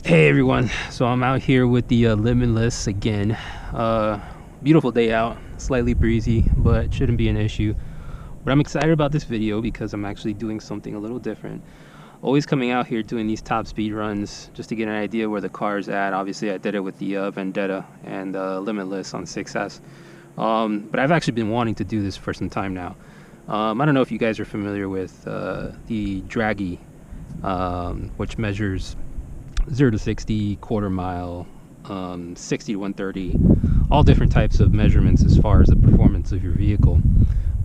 Hey everyone, so I'm out here with the Limitless again. Beautiful day out, slightly breezy, but shouldn't be an issue. But I'm excited about this video because I'm actually doing something a little different. Always coming out here doing these top speed runs just to get an idea where the car's at. Obviously I did it with the Vendetta and Limitless on 6S. But I've actually been wanting to do this for some time now. I don't know if you guys are familiar with the draggy, which measures 0 to 60, quarter mile, 60 to 130, all different types of measurements as far as the performance of your vehicle.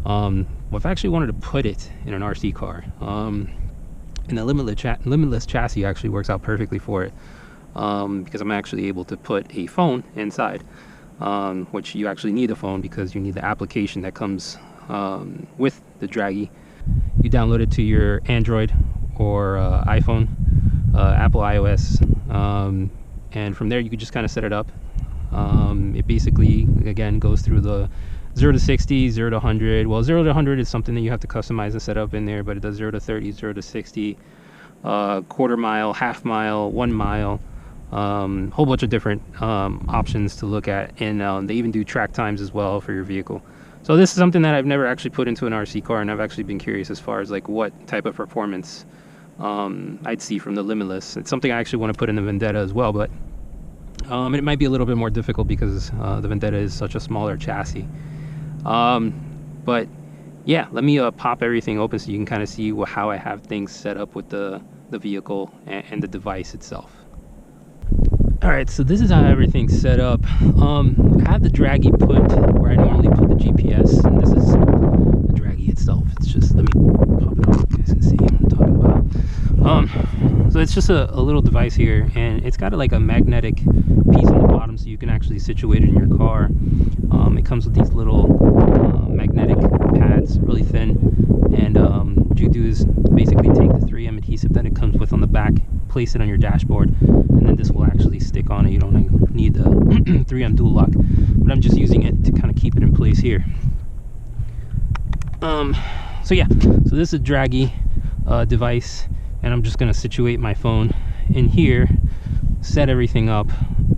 Well, I've actually wanted to put it in an RC car, and the Limitless chassis actually works out perfectly for it, because I'm actually able to put a phone inside, which you actually need a phone because you need the application that comes with the draggy. You download it to your Android or iPhone, Apple iOS, and from there you can just kind of set it up. It basically, again, goes through the 0 to 60, 0 to 100. Well, 0 to 100 is something that you have to customize and set up in there, but it does 0 to 30, 0 to 60, quarter mile, half mile, 1 mile, whole bunch of different options to look at, and they even do track times as well for your vehicle. So this is something that I've never actually put into an RC car, and I've actually been curious as far as like what type of performance I'd see from the Limitless. It's something I actually want to put in the Vendetta as well, but it might be a little bit more difficult because the Vendetta is such a smaller chassis. But yeah, let me pop everything open so you can kind of see how I have things set up with the vehicle and the device itself. Alright, so this is how everything's set up. I have the draggy put where I normally put the GPS, and this is the draggy itself. It's just, let me pop it off so you guys can see what I'm talking about. So it's just a little device here, and it's got like a magnetic piece on the bottom so you can actually situate it in your car. It comes with these little magnetic pads, really thin, and what you do is basically take the 3M adhesive that it comes with on the back, place it on your dashboard, and then this will actually stick on it. You don't need the 3M dual lock, but I'm just using it to kind of keep it in place here. So yeah, so this is a draggy device, and I'm just going to situate my phone in here, set everything up,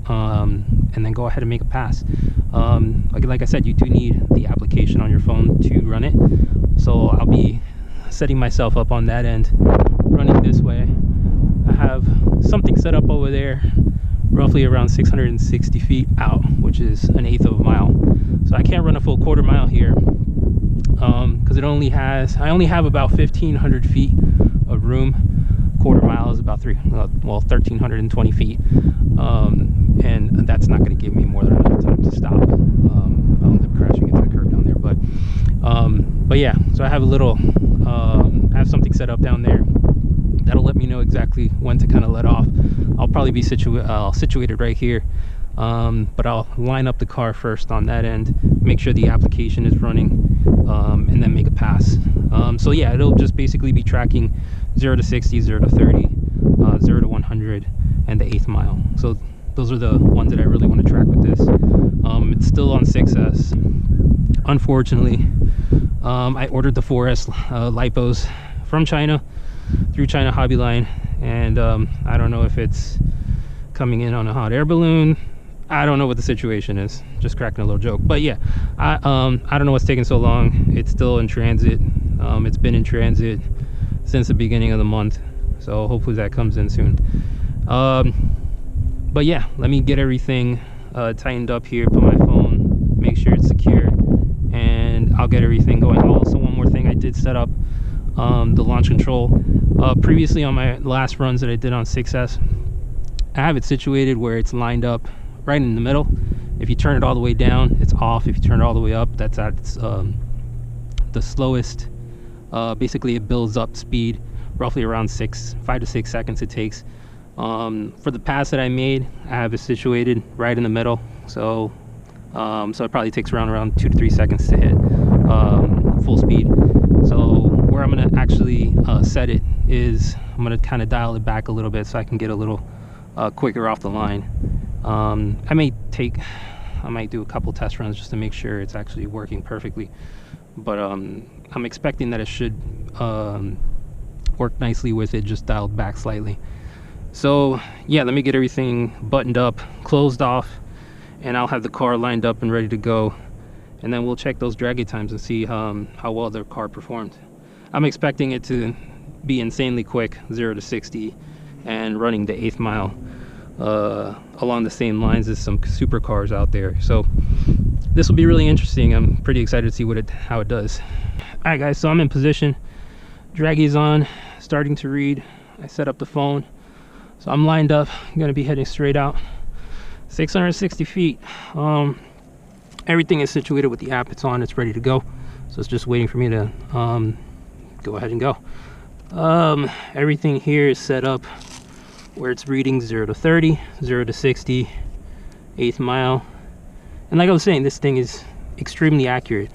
and then go ahead and make a pass. Like I said, you do need the application on your phone to run it, so I'll be setting myself up on that end, running this way. I have something set up over there, roughly around 660 feet out, which is 1/8 of a mile. So I can't run a full quarter mile here, because I only have about 1,500 feet of room. Quarter mile is about 1,320 feet, and that's not going to give me more than enough time to stop. I'll end up crashing into the curb down there, but yeah. So I have I have something set up down there that'll let me know exactly when to kind of let off. I'll probably be situated right here, but I'll line up the car first on that end, make sure the application is running, and then make a pass. So yeah, it'll just basically be tracking 0 to 60, 0 to 30, 0 to 100, and the 1/8 mile. So those are the ones that I really want to track with this. It's still on 6S. Unfortunately, I ordered the 4S lipos from China through China Hobby Line, and I don't know if it's coming in on a hot air balloon. I don't know what the situation is. Just cracking a little joke. But yeah, I don't know what's taking so long. It's still in transit. It's been in transit since the beginning of the month, so hopefully that comes in soon. But yeah, let me get everything tightened up here, put my phone, make sure it's secure, and I'll get everything going. Also, one more thing, I did set up the launch control. Previously on my last runs that I did on 6S, I have it situated where it's lined up right in the middle. If you turn it all the way down, it's off. If you turn it all the way up, that's at the slowest. Basically it builds up speed roughly around 5 to 6 seconds it takes. For the pass that I made, I have it situated right in the middle, so it probably takes around 2 to 3 seconds to hit full speed. So where I'm going to actually set it is I'm going to kind of dial it back a little bit so I can get a little quicker off the line. I might do a couple test runs just to make sure it's actually working perfectly, but I'm expecting that it should work nicely with it just dialed back slightly. So yeah, let me get everything buttoned up, closed off, and I'll have the car lined up and ready to go, and then we'll check those draggy times and see how well the car performed. I'm expecting it to be insanely quick, 0 to 60, and running the 8th mile along the same lines as some supercars out there. So this will be really interesting. I'm pretty excited to see how it does. All right, guys, so I'm in position. Draggy's on, starting to read. I set up the phone, so I'm lined up. I'm gonna be heading straight out. 660 feet. Everything is situated with the app. It's on, it's ready to go. So it's just waiting for me to go ahead and go. Everything here is set up where it's reading 0 to 30, 0 to 60, 8th mile. And like I was saying, this thing is extremely accurate.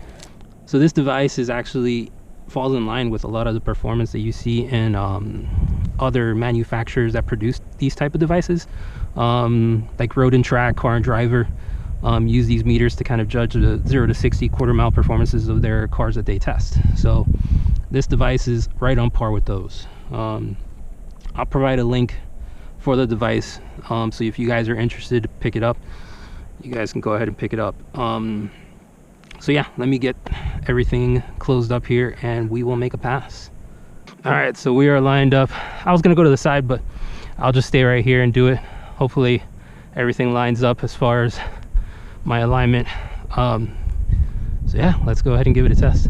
So this device is actually falls in line with a lot of the performance that you see in other manufacturers that produce these type of devices. Like Road and Track, Car and Driver, use these meters to kind of judge the 0 to 60 quarter mile performances of their cars that they test. So this device is right on par with those. I'll provide a link for the device, so if you guys are interested to pick it up, you guys can go ahead and pick it up. So yeah, let me get everything closed up here and we will make a pass. All right, so we are lined up. I was gonna go to the side, but I'll just stay right here and do it. Hopefully everything lines up as far as my alignment. So yeah, let's go ahead and give it a test.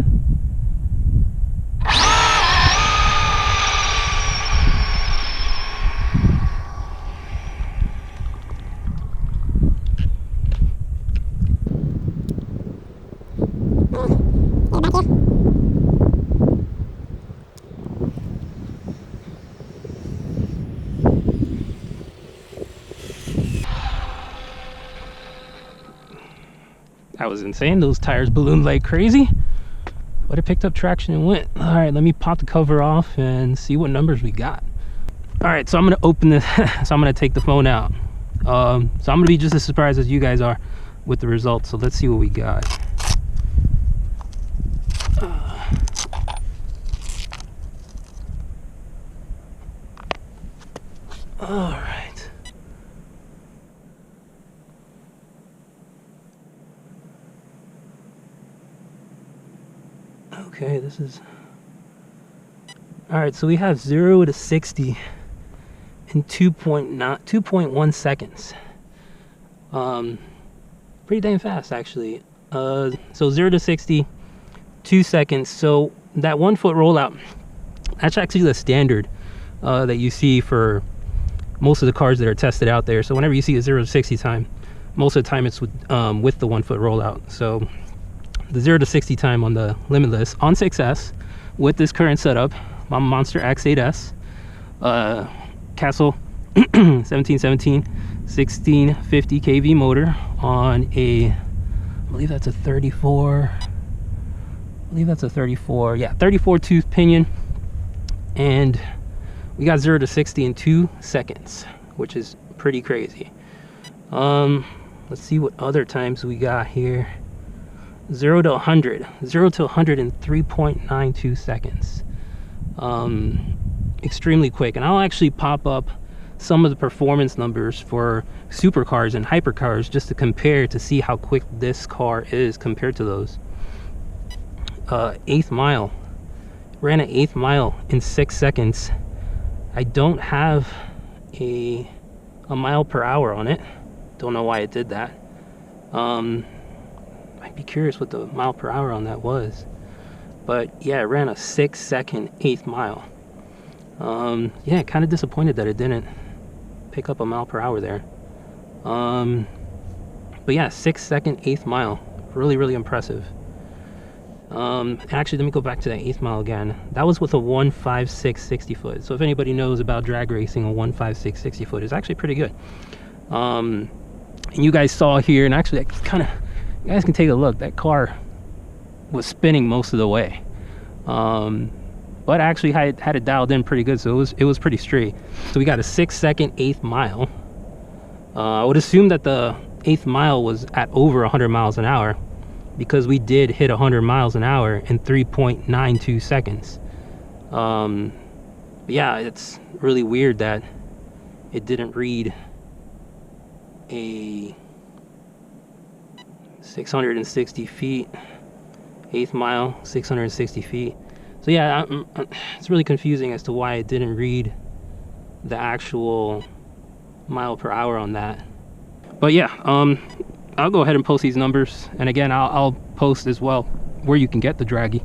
That was insane. Those tires ballooned like crazy, but it picked up traction and went. All right, let me pop the cover off and see what numbers we got. All right, so I'm gonna open this. So I'm gonna take the phone out. So I'm gonna be just as surprised as you guys are with the results. So let's see what we got. All right. Okay, this is all right. So we have 0 to 60 in 2.1 seconds. Pretty dang fast, actually. So 0 to 60, 2 seconds. So that 1 foot rollout, that's actually the standard that you see for most of the cars that are tested out there. So whenever you see a 0 to 60 time, most of the time it's with the 1 foot rollout. So the 0 to 60 time on the Limitless on 6S with this current setup, my Monster X8S, Castle 1717 1650 kV motor on a, I believe that's a 34, yeah, 34 tooth pinion, and we got 0 to 60 in 2 seconds, which is pretty crazy. Let's see what other times we got here. 0 to 100 in 3.92 seconds. Extremely quick. And I'll actually pop up some of the performance numbers for supercars and hypercars just to compare, to see how quick this car is compared to those. 8th mile, ran an 8th mile in 6 seconds. I don't have a mile per hour on it. Don't know why it did that. I'd be curious what the mile per hour on that was. But yeah, it ran a 6 second 8th mile. Yeah, kind of disappointed that it didn't pick up a mile per hour there. But yeah, 6 second 8th mile. Really, really impressive. Actually, let me go back to that 8th mile again. That was with a 1.56 60 foot. So if anybody knows about drag racing, a 1.56 60 foot is actually pretty good. And you guys saw here, and actually kind of, you guys can take a look, that car was spinning most of the way, but actually had it dialed in pretty good, so it was pretty straight. So we got a 6 second 8th mile. I would assume that the 8th mile was at over 100 miles an hour, because we did hit 100 miles an hour in 3.92 seconds. But yeah, it's really weird that it didn't read a 660 feet, 8th mile, 660 feet. So yeah, it's really confusing as to why it didn't read the actual mile per hour on that. But yeah, I'll go ahead and post these numbers, and again, I'll post as well where you can get the draggy.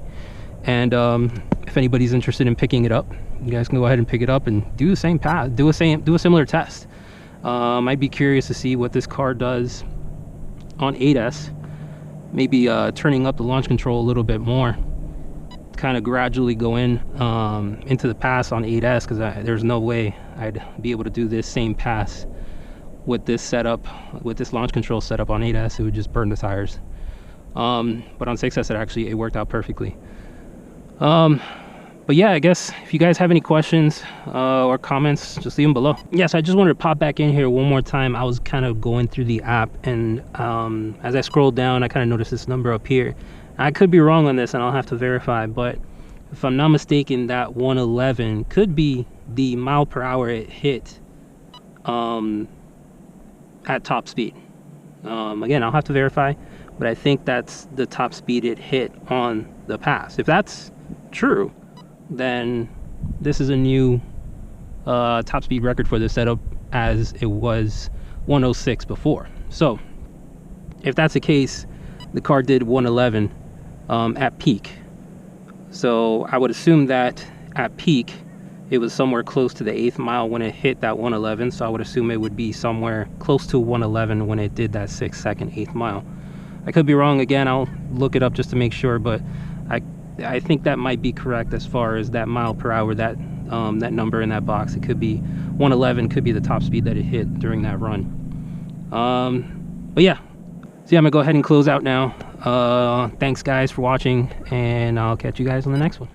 And if anybody's interested in picking it up, you guys can go ahead and pick it up and do the same path, do a similar test. I'd be curious to see what this car does on 8S. Maybe turning up the launch control a little bit more, kind of gradually go into the pass on 8S, because there's no way I'd be able to do this same pass with this setup, with this launch control setup on 8S. It would just burn the tires. But on 6S it worked out perfectly. But yeah, I guess if you guys have any questions or comments, just leave them below. Yes, I just wanted to pop back in here one more time. I was kind of going through the app, and as I scrolled down, I kind of noticed this number up here. I could be wrong on this, and I'll have to verify, but if I'm not mistaken, that 111 could be the mile per hour it hit at top speed. Again, I'll have to verify, but I think that's the top speed it hit on the pass. If that's true, then this is a new top speed record for this setup, as it was 106 before. So if that's the case, the car did 111 at peak. So I would assume that at peak it was somewhere close to the 8th mile when it hit that 111. So I would assume it would be somewhere close to 111 when it did that 6-second 8th mile. I could be wrong. Again, I'll look it up just to make sure, but I think that might be correct as far as that mile per hour, that number in that box. It could be 111, could be the top speed that it hit during that run. But yeah, so yeah, I'm gonna go ahead and close out now. Thanks guys for watching, and I'll catch you guys on the next one.